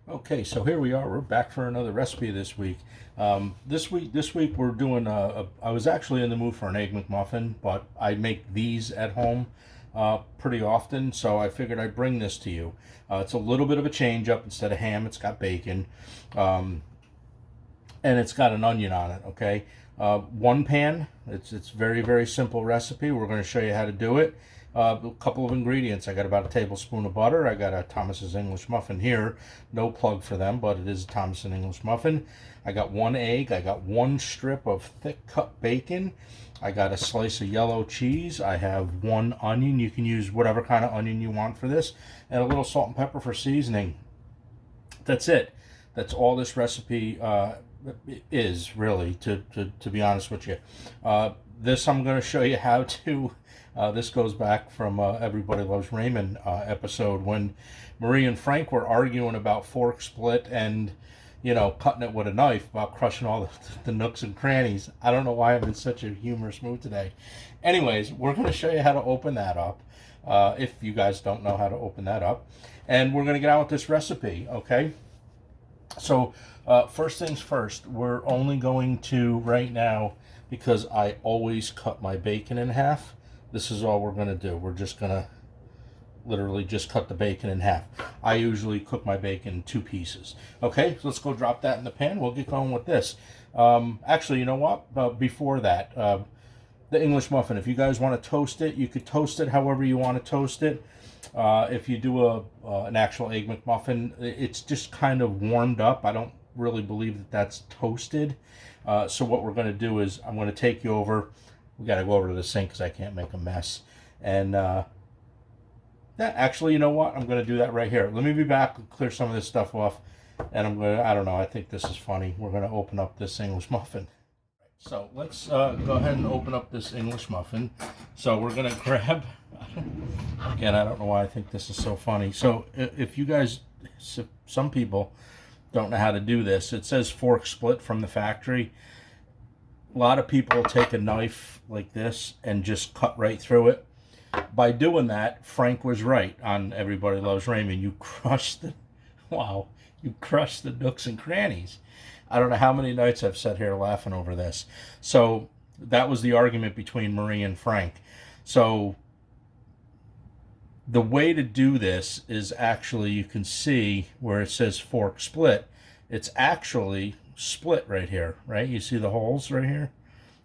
Okay, so here we are. We're back for another recipe this week. This week we're doing I was actually in the mood for an egg McMuffin, but I make these at home pretty often, so I figured I'd bring this to you. It's a little bit of a change up. Instead of ham, it's got bacon, and it's got an onion on it. Okay, one pan. It's very simple recipe. We're going to show you how to do it. A couple of ingredients. I got about a tablespoon of butter. I got a Thomas's English muffin here. No plug for them, but it is a Thomas and English muffin. I got one egg. I got one strip of thick cut bacon. I got a slice of yellow cheese. I have one onion. You can use whatever kind of onion you want for this, and a little salt and pepper for seasoning. That's it. That's all this recipe is really, to be honest with you. This I'm going to show you how to. This goes back from Everybody Loves Raymond episode when Marie and Frank were arguing about fork split and, you know, cutting it with a knife, about crushing all the nooks and crannies. I don't know why I'm in such a humorous mood today. Anyways, we're going to show you how to open that up, if you guys don't know how to open that up. And we're going to get on with this recipe, okay? So first things first, we're only going to, right now, because I always cut my bacon in half, this is all we're going to do. We're just going to literally just cut the bacon in half. I usually cook my bacon in two pieces. Okay, so let's go drop that in the pan. We'll get going with this. Actually, you know what? Before that, the English muffin, if you guys want to toast it, you could toast it however you want to toast it. If you do an actual egg McMuffin, it's just kind of warmed up. I don't really believe that that's toasted. So what we're going to do is I'm going to take you over. We got to go over to the sink because I can't make a mess. And actually, you know what? I'm going to do that right here. Let me be back and clear some of this stuff off. And I'm going to, I don't know, I think this is funny. We're going to open up this English muffin. So let's go ahead and open up this English muffin. So we're going to grab, again, I don't know why I think this is so funny. So if you guys, some people don't know how to do this, it says fork split from the factory. A lot of people take a knife like this and just cut right through it. By doing that, Frank was right on Everybody Loves Raymond. You crush the, wow, you crush the nooks and crannies. I don't know how many nights I've sat here laughing over this. So that was the argument between Marie and Frank. So the way to do this is actually, you can see where it says fork split. It's actually split right here, right? You see the holes right here?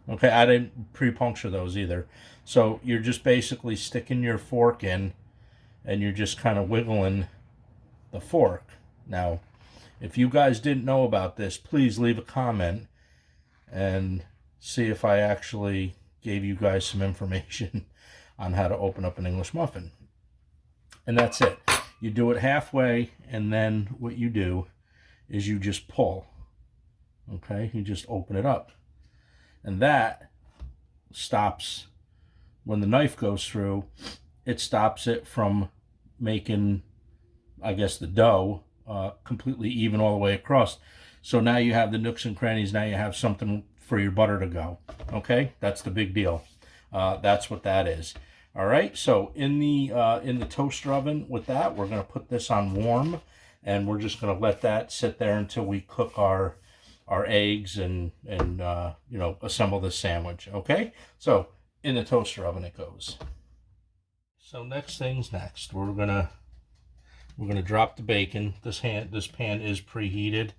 Okay, I didn't pre-puncture those either. So you're just basically sticking your fork in and you're just kind of wiggling the fork. Now, if you guys didn't know about this, please leave a comment and see if I actually gave you guys some information on how to open up an English muffin. And that's it. You do it halfway, and then what you do is you just pull. Okay, you just open it up. And that stops, when the knife goes through, it stops it from making, I guess, the dough completely even all the way across. So now you have the nooks and crannies. Now you have something for your butter to go. Okay, that's the big deal. That's what that is. All right, so in the toaster oven with that, we're going to put this on warm, and we're just going to let that sit there until we cook our eggs and you know, assemble this sandwich. Okay, so in the toaster oven it goes. So next things next, we're gonna drop the bacon. This pan is preheated.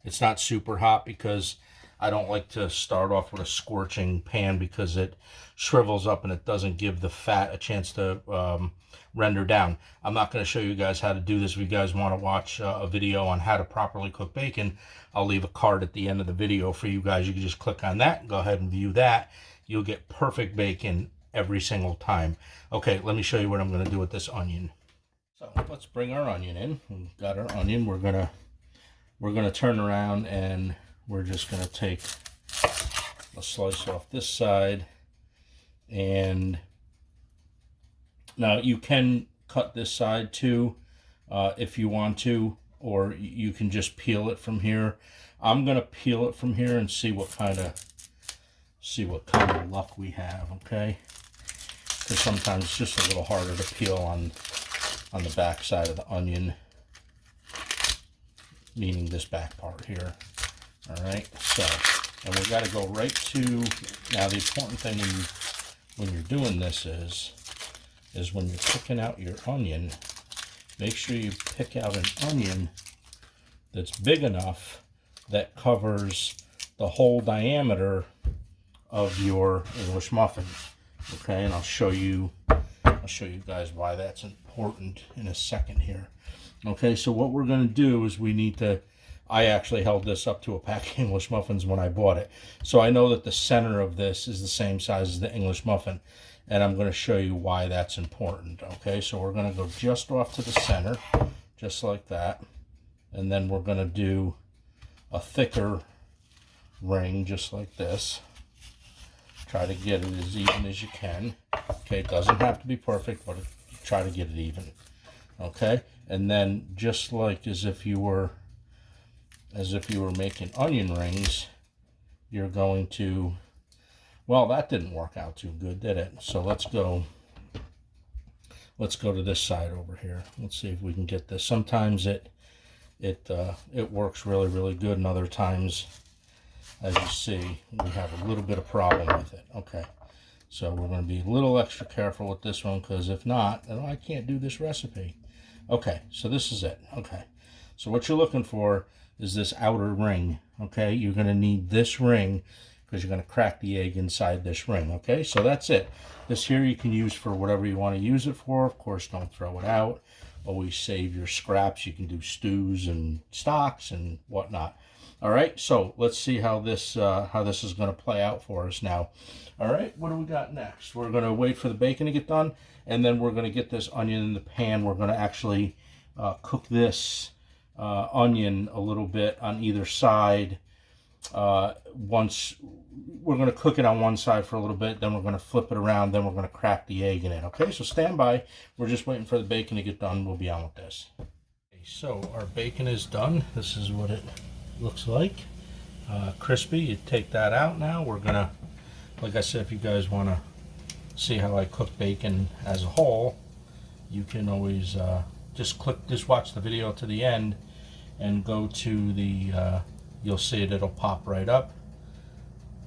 It's not super hot because I don't like to start off with a scorching pan because it shrivels up and it doesn't give the fat a chance to render down. I'm not going to show you guys how to do this. If you guys want to watch a video on how to properly cook bacon, I'll leave a card at the end of the video for you guys. You can just click on that and go ahead and view that. You'll get perfect bacon every single time. Okay, let me show you what I'm going to do with this onion. So let's bring our onion in. We've got our onion. We're gonna turn around and we're just gonna take a slice off this side. And now you can cut this side too if you want to, or you can just peel it from here. I'm gonna peel it from here and see what kind of luck we have. Okay, because sometimes it's just a little harder to peel on the back side of the onion. meaning this back part here. All right, so, and we've got to go right to, now the important thing when you're doing this is when you're picking out your onion, make sure you pick out an onion that's big enough that covers the whole diameter of your English muffin. Okay, and I'll show you guys why that's important in a second here. Okay, so what we're going to do is we need to, I actually held this up to a pack of English muffins when I bought it. So I know that the center of this is the same size as the English muffin. And I'm going to show you why that's important. Okay, so we're going to go just off to the center, just like that. And then we're going to do a thicker ring, just like this. Try to get it as even as you can. Okay, it doesn't have to be perfect, but try to get it even. Okay, and then just like as if you were making onion rings, you're going to, well, that didn't work out too good, did it? So let's go to this side over here. Let's see if we can get this. Sometimes it works really, really good, and other times, as you see, we have a little bit of problem with it. Okay, so we're going to be a little extra careful with this one, because if not, then I can't do this recipe. Okay, so this is it. Okay, so what you're looking for is this outer ring. Okay, you're going to need this ring because you're going to crack the egg inside this ring. Okay, so that's it. This here you can use for whatever you want to use it for. Of course, don't throw it out. Always save your scraps. You can do stews and stocks and whatnot. All right, so let's see how this is going to play out for us now. All right, what do we got next? We're going to wait for the bacon to get done, and then we're going to get this onion in the pan. We're going to actually cook this onion a little bit on either side. Once we're going to cook it on one side for a little bit, then we're going to flip it around, then we're going to crack the egg in it. Okay, so stand by. We're just waiting for the bacon to get done. We'll be on with this. Okay, so our bacon is done. This is what it looks like. Crispy. You take that out now. We're going to, like I said, if you guys want to see how I cook bacon as a whole, you can always just watch the video to the end and go to the you'll see it, it'll pop right up.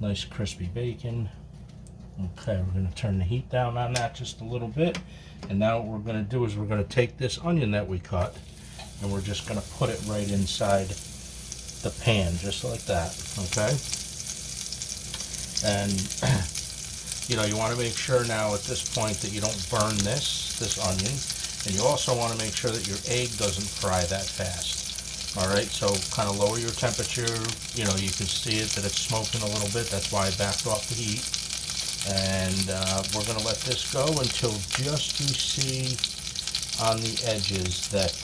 Nice crispy bacon. Okay, we're going to turn the heat down on that just a little bit, and now what we're going to do is we're going to take this onion that we cut and we're just going to put it right inside the pan, just like that. Okay, and you know, you want to make sure now at this point that you don't burn this onion, and you also want to make sure that your egg doesn't fry that fast. All right, so kind of lower your temperature. You know, you can see it that it's smoking a little bit. That's why I backed off the heat. And we're going to let this go until just you see on the edges that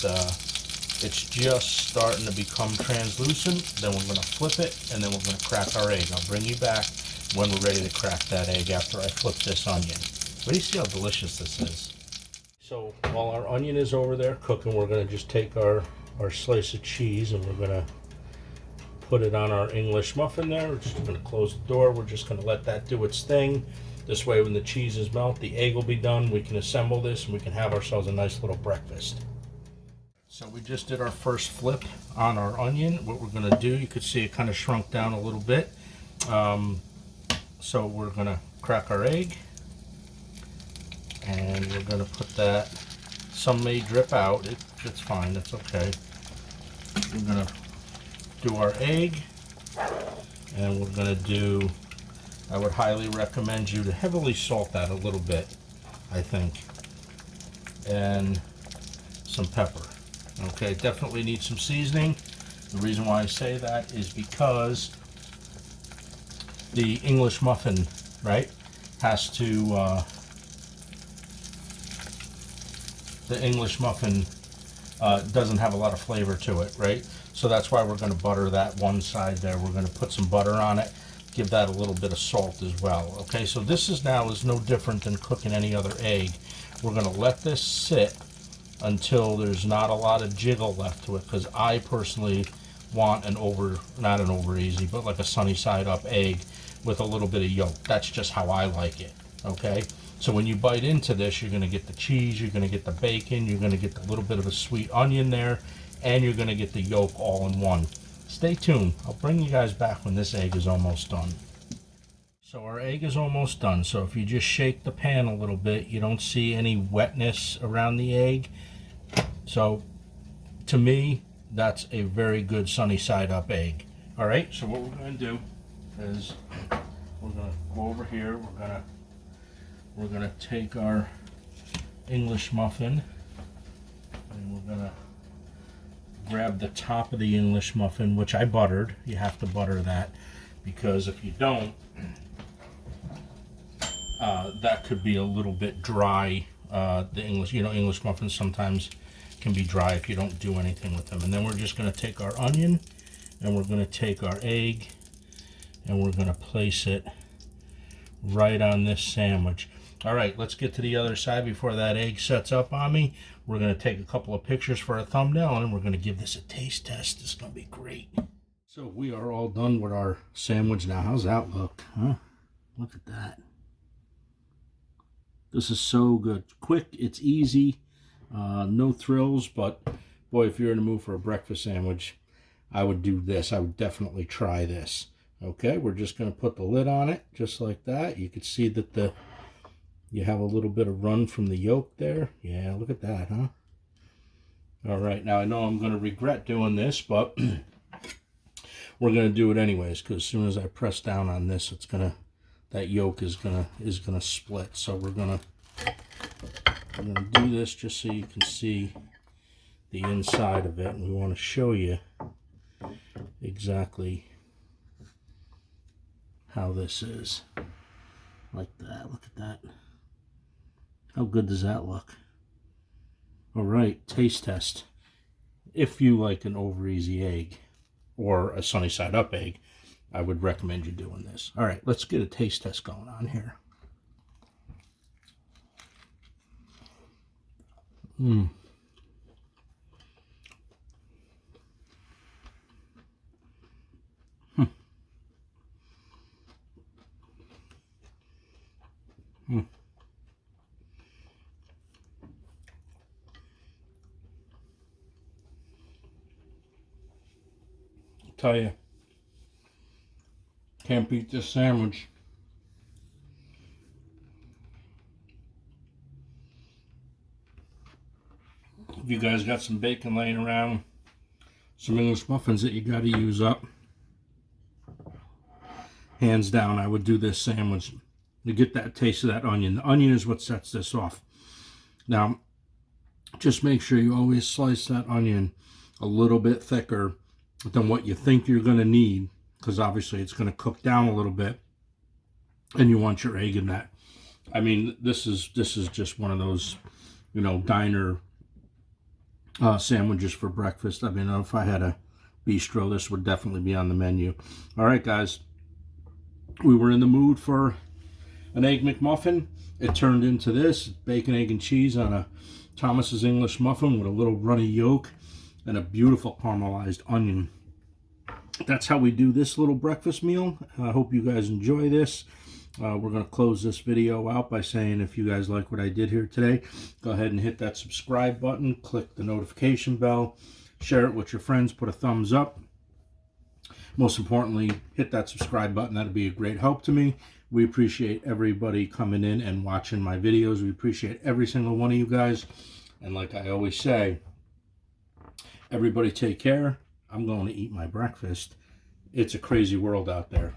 it's just starting to become translucent. Then we're going to flip it, and then we're going to crack our egg. I'll bring you back when we're ready to crack that egg after I flip this onion. But you see how delicious this is. So while our onion is over there cooking, we're going to just take our slice of cheese and we're going to put it on our English muffin there. We're just going to close the door. We're just going to let that do its thing. This way when the cheese is melted, the egg will be done. We can assemble this and we can have ourselves a nice little breakfast. So we just did our first flip on our onion. What we're going to do, you could see it kind of shrunk down a little bit. So we're going to crack our egg and we're going to put that. Some may drip out. It's fine. That's okay. We're going to do our egg, and we're going to do, I would highly recommend you to heavily salt that a little bit, I think, and some pepper. Okay, definitely need some seasoning. The reason why I say that is because the English muffin, right, has to, the English muffin doesn't have a lot of flavor to it, right? So that's why we're going to butter that one side there. We're going to put some butter on it, give that a little bit of salt as well. Okay, so this is no different than cooking any other egg. We're going to let this sit until there's not a lot of jiggle left to it, because I personally want not an over easy, but like a sunny side up egg with a little bit of yolk. That's just how I like it. Okay, so when you bite into this, you're going to get the cheese, you're going to get the bacon, you're going to get a little bit of a sweet onion there, and you're going to get the yolk all in one. Stay tuned. I'll bring you guys back when this egg is almost done. So our egg is almost done. So if you just shake the pan a little bit, you don't see any wetness around the egg. So to me, that's a very good sunny side up egg. All right, so what we're going to do is we're going to go over here. We're going to take our English muffin and we're going to grab the top of the English muffin, which I buttered. You have to butter that, because if you don't, that could be a little bit dry. The English muffins sometimes can be dry if you don't do anything with them. And then we're just going to take our onion and we're going to take our egg and we're going to place it right on this sandwich. All right, let's get to the other side before that egg sets up on me. We're going to take a couple of pictures for a thumbnail, and then we're going to give this a taste test. It's going to be great. So we are all done with our sandwich now. How's that look, huh? Look at that. This is so good. Quick, it's easy, no thrills, but boy, if you're in the mood for a breakfast sandwich, I would do this. I would definitely try this. Okay, we're just going to put the lid on it, just like that. You can see that you have a little bit of run from the yolk there. Yeah, look at that, huh? All right, now I know I'm going to regret doing this, but we're going to do it anyways, because as soon as I press down on this, that yolk is gonna split. So we're gonna do this just so you can see the inside of it, and we want to show you exactly how this is. Like that. Look at that. How good does that look? All right, taste test. If you like an over easy egg or a sunny side up egg, I would recommend you doing this. All right, let's get a taste test going on here. Mmm. Tell you, can't beat this sandwich. If you guys got some bacon laying around, some English muffins that you got to use up, hands down, I would do this sandwich to get that taste of that onion. The onion is what sets this off. Now, just make sure you always slice that onion a little bit thicker than what you think you're going to need, because obviously it's going to cook down a little bit, and you want your egg in that. I mean, this is just one of those, diner sandwiches for breakfast. I mean, if I had a bistro, this would definitely be on the menu. All right, guys, we were in the mood for an Egg McMuffin. It turned into this bacon, egg, and cheese on a Thomas's English muffin with a little runny yolk and a beautiful caramelized onion. That's how we do this little breakfast meal. I hope you guys enjoy this. We're going to close this video out by saying, if you guys like what I did here today, go ahead and hit that subscribe button, click the notification bell, share it with your friends, put a thumbs up. Most importantly, hit that subscribe button. That'd be a great help to me. We appreciate everybody coming in and watching my videos. We appreciate every single one of you guys. And like I always say, everybody take care. I'm going to eat my breakfast. It's a crazy world out there.